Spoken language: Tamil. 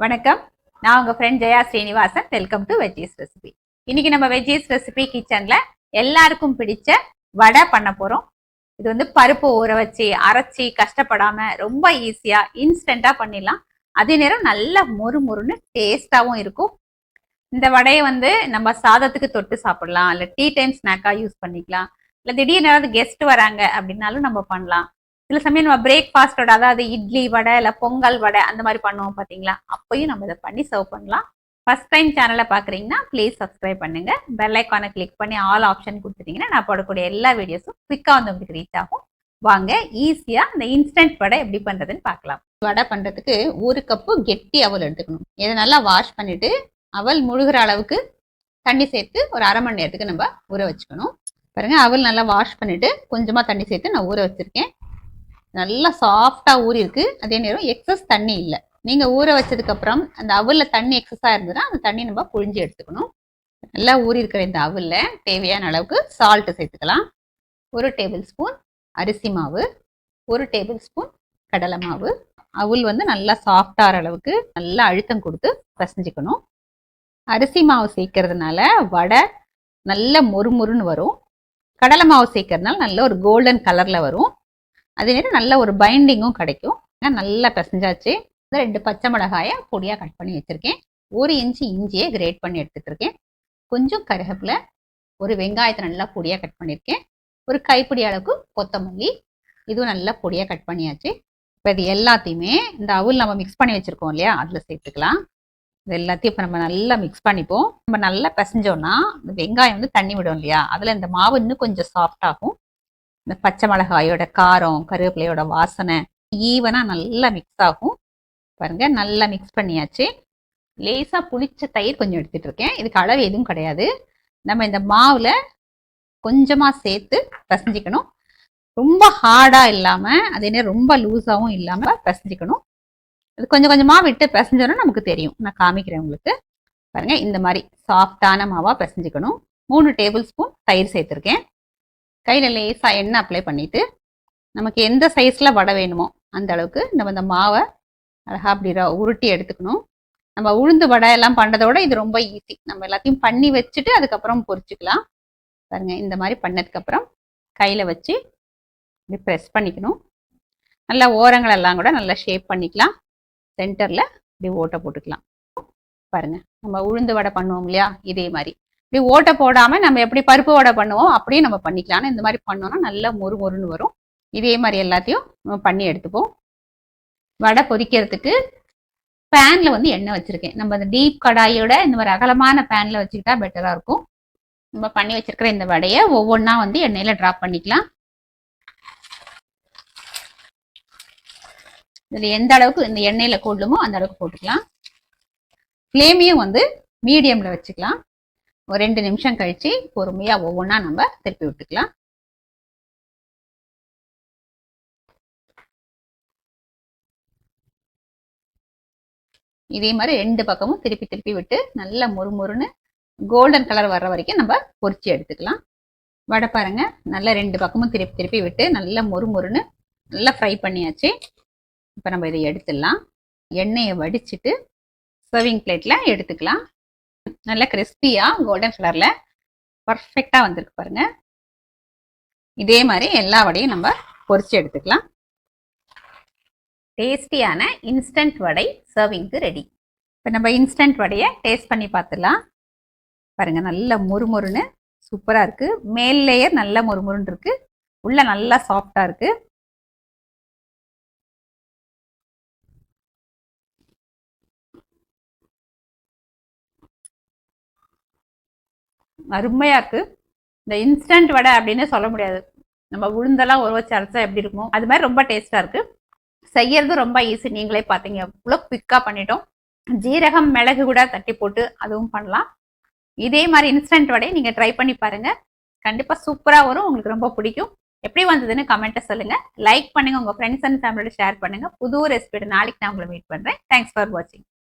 வணக்கம். நான் உங்க friend Jaya Srinivasan. Welcome to veggies recipe. இன்னைக்கு நம்ம வெஜ்ஜீஸ் ரெசிபி கிச்சன்ல எல்லாருக்கும் பிடிச்ச வடை பண்ண போறோம். இது வந்து பருப்பு ஊற வச்சு அரைச்சி கஷ்டப்படாம ரொம்ப ஈஸியா இன்ஸ்டன்டா பண்ணிடலாம். அதே நேரம் நல்ல மொறுமொறுன்னு டேஸ்டாவும் இருக்கும். இந்த வடையை வந்து நம்ம சாதத்துக்கு தொட்டு சாப்பிடலாம், இல்லை டீ டைம் ஸ்நாக்கா யூஸ் பண்ணிக்கலாம், இல்லை திடீர்னு ஏதாவது கெஸ்ட் வராங்க அப்படின்னாலும் நம்ம பண்ணலாம். சில சமயம் நம்ம பிரேக்ஃபாஸ்டோட, அதாவது இட்லி வடை இல்லை பொங்கல் வடை அந்த மாதிரி பண்ணுவோம் பார்த்தீங்களா, அப்பயும் நம்ம இதை பண்ணி சர்வ் பண்ணலாம். ஃபர்ஸ்ட் டைம் சேனலை பார்க்குறீங்கன்னா ப்ளீஸ் சப்ஸ்கிரைப் பண்ணுங்க. பெல் ஐக்கானை கிளிக் பண்ணி ஆல் ஆப்ஷன் கொடுத்துட்டீங்கன்னா நான் போடக்கூடிய எல்லா வீடியோஸும் குவிக்காக வந்து உங்களுக்கு ரீச் ஆகும். வாங்க ஈஸியாக இந்த இன்ஸ்டன்ட் வடை எப்படி பண்ணுறதுன்னு பார்க்கலாம். வடை பண்ணுறதுக்கு 1 கப்பு கெட்டி அவல் எடுத்துக்கணும். இதை நல்லா வாஷ் பண்ணிட்டு அவல் முழுகிற அளவுக்கு தண்ணி சேர்த்து ஒரு அரை மணி நேரத்துக்கு நம்ம ஊற வச்சுக்கணும். பாருங்க, அவல் நல்லா வாஷ் பண்ணிட்டு கொஞ்சமாக தண்ணி சேர்த்து நான் ஊற வச்சிருக்கேன். நல்லா சாஃப்டா ஊறி இருக்கு. அதே நேரம் எக்ஸஸ் தண்ணி இல்லை. நீங்க ஊற வச்சதுக்கு அப்புறம் அந்த அவல்ல தண்ணி எக்ஸஸா இருந்ததுன்னா அந்த தண்ணி நம்ம புழிஞ்சு எடுத்துக்கணும். நல்லா ஊறி இருக்கிற இந்த அவல்ல தேவையான அளவுக்கு சால்ட் சேர்த்துக்கலாம். 1 டேபிள் ஸ்பூன் அரிசி மாவு, 1 டேபிள் ஸ்பூன் கடலை மாவு. அவல் வந்து நல்லா சாஃப்டாகிற அளவுக்கு நல்லா அழுத்தம் கொடுத்து பிசைஞ்சுக்கணும். அரிசி மாவு சேர்க்கறதுனால வடை நல்ல மொறுமொறுன்னு வரும். கடலை மாவு சேர்க்கறதுனால நல்ல ஒரு கோல்டன் கலர்ல வரும். அதே நேரம் நல்ல ஒரு பைண்டிங்கும் கிடைக்கும். நல்லா பிசைஞ்சாச்சு. 2 பச்சை மிளகாயை பொடியாக கட் பண்ணி வச்சுருக்கேன். 1 இன்ச்சு இஞ்சியை கிரேட் பண்ணி எடுத்துகிட்டு இருக்கேன். கொஞ்சம் கருவேப்பிலை, 1 வெங்காயத்தை நல்லா பொடியாக கட் பண்ணியிருக்கேன். 1 கைப்பிடி அளவுக்கு கொத்தமல்லி, இதுவும் நல்லா பொடியாக கட் பண்ணியாச்சு. இப்போ இது எல்லாத்தையுமே இந்த அவல் நம்ம மிக்ஸ் பண்ணி வச்சுருக்கோம் இல்லையா, அதில் சேர்த்துக்கலாம். இது எல்லாத்தையும் இப்போ நம்ம நல்லா மிக்ஸ் பண்ணிப்போம். நம்ம நல்லா பிசைஞ்சோன்னா இந்த வெங்காயம் வந்து தண்ணி விடும் இல்லையா, அதில் இந்த மாவு இன்னும் கொஞ்சம் சாஃப்டாகும். இந்த பச்சை மிளகாயோட காரம், கருவேப்பிலையோட வாசனை ஈவனா நல்லா மிக்ஸ் ஆகும். பாருங்க, நல்லா மிக்ஸ் பண்ணியாச்சு. லேசா புளிச்ச தயிர் கொஞ்சம் எடுத்துட்டு இருக்கேன். இதுக்கு அளவு எதுவும் கிடையாது. நம்ம இந்த மாவுல கொஞ்சமா சேர்த்து பிசைஞ்சிக்கணும். ரொம்ப ஹார்டா இல்லாம அதே நேரம் ரொம்ப லூஸாவும் இல்லாம பிசைஞ்சிக்கணும். இது கொஞ்சம் கொஞ்சமா விட்டு பிசைஞ்சோன்னா நமக்கு தெரியும். நான் காமிக்கிறேன் உங்களுக்கு. பாருங்க, இந்த மாதிரி சாஃப்டான மாவா பிசைஞ்சிக்கணும். 3 டேபிள் ஸ்பூன் தயிர் சேர்த்துருக்கேன். கையில் லேசாக எண்ணெய் அப்ளை பண்ணிவிட்டு நமக்கு எந்த சைஸில் வடை வேணுமோ அந்த அளவுக்கு நம்ம இந்த மாவை அழகாக அப்படி உருட்டி எடுத்துக்கணும். நம்ம உளுந்து வடை எல்லாம் பண்ணுறதோட இது ரொம்ப ஈஸி. நம்ம எல்லாத்தையும் பண்ணி வச்சுட்டு அதுக்கப்புறம் பொரிச்சுக்கலாம். பாருங்க, இந்த மாதிரி பண்ணதுக்கப்புறம் கையில் வச்சு இப்படி ப்ரெஸ் பண்ணிக்கணும். நல்லா ஓரங்கள் எல்லாம் கூட நல்லா ஷேப் பண்ணிக்கலாம். சென்டரில் இப்படி ஓட்டை போட்டுக்கலாம். பாருங்கள், நம்ம உளுந்து வடை பண்ணுவோம் இல்லையா, இதே மாதிரி இப்படி ஓட்டை போடாமல் நம்ம எப்படி பருப்பு வடை பண்ணுவோம் அப்படியே நம்ம பண்ணிக்கலாம். இந்த மாதிரி பண்ணோம்னா நல்லா மொறுமொறுன்னு வரும். இதே மாதிரி எல்லாத்தையும் நம்ம பண்ணி எடுத்துப்போம். வடை பொரிக்கிறதுக்கு பேனில் வந்து எண்ணெய் வச்சுருக்கேன். நம்ம அந்த டீப் கடாயோட இந்த மாதிரி அகலமான பேனில் வச்சுக்கிட்டா பெட்டராக இருக்கும். நம்ம பண்ணி வச்சிருக்கிற இந்த வடையை ஒவ்வொன்றா வந்து எண்ணெயில் ட்ராப் பண்ணிக்கலாம். இதில் எந்த அளவுக்கு இந்த எண்ணெயில் கொள்ளுமோ அந்த அளவுக்கு போட்டுக்கலாம். ஃப்ளேமையும் வந்து மீடியமில் வச்சுக்கலாம். ஒரு 2 நிமிஷம் கழிச்சு பொறுமையா ஒவ்வொன்றா நம்ம திருப்பி விட்டுக்கலாம். இதே மாதிரி 2 பக்கமும் திருப்பி திருப்பி விட்டு நல்ல மொறுமொறுன்னு கோல்டன் கலர் வர்ற வரைக்கும் நம்ம பொரிச்சு எடுத்துக்கலாம். வடை பாருங்க, நல்லா 2 பக்கமும் திருப்பி திருப்பி விட்டு நல்ல மொறுமொறுன்னு நல்லா ஃப்ரை பண்ணியாச்சு. இப்போ நம்ம இதை எடுத்துடலாம். எண்ணெயை வடிச்சிட்டு சர்விங் பிளேட்ல எடுத்துக்கலாம். நல்ல கிறிஸ்பியா கோல்டன் கலர்ல பர்ஃபெக்டா வந்திருக்கு பாருங்க. இதே மாதிரி எல்லா வடையும் நம்ம பொரிச்சு எடுத்துக்கலாம். டேஸ்டியான இன்ஸ்டன்ட் வடை சர்விங்க்கு ரெடி. இப்போ நம்ம இன்ஸ்டன்ட் வடையை டேஸ்ட் பண்ணி பார்த்துலாம். பாருங்க, நல்ல மொறுமொறுன்னு சூப்பரா இருக்கு. மேல் லேயர் நல்ல மொறுமொறுன்னு இருக்கு, உள்ள நல்லா சாஃப்டா இருக்கு. அருமையா இருக்கு. இந்த இன்ஸ்டன்ட் வடை அப்படின்னு சொல்ல முடியாது. நம்ம உளுந்தெல்லாம் ஒரு வச்சு அரைச்சா எப்படி இருக்கும் அது மாதிரி ரொம்ப டேஸ்டா இருக்கு. செய்யறது ரொம்ப ஈஸி. நீங்களே பார்த்தீங்க, இவ்வளோ குவிக்கா பண்ணிட்டோம். ஜீரகம் மிளகு கூட தட்டி போட்டு அதுவும் பண்ணலாம். இதே மாதிரி இன்ஸ்டன்ட் வடையை நீங்க ட்ரை பண்ணி பாருங்க. கண்டிப்பா சூப்பரா வரும். உங்களுக்கு ரொம்ப பிடிக்கும். எப்படி வந்ததுன்னு கமெண்ட்டை சொல்லுங்க. லைக் பண்ணுங்க, உங்க ஃப்ரெண்ட்ஸ் அண்ட் ஃபேமிலியோட ஷேர் பண்ணுங்க. புது ரெசிபி நாளைக்கு நான் உங்களை மீட் பண்றேன். தேங்க்ஸ் ஃபார் வாட்சிங்.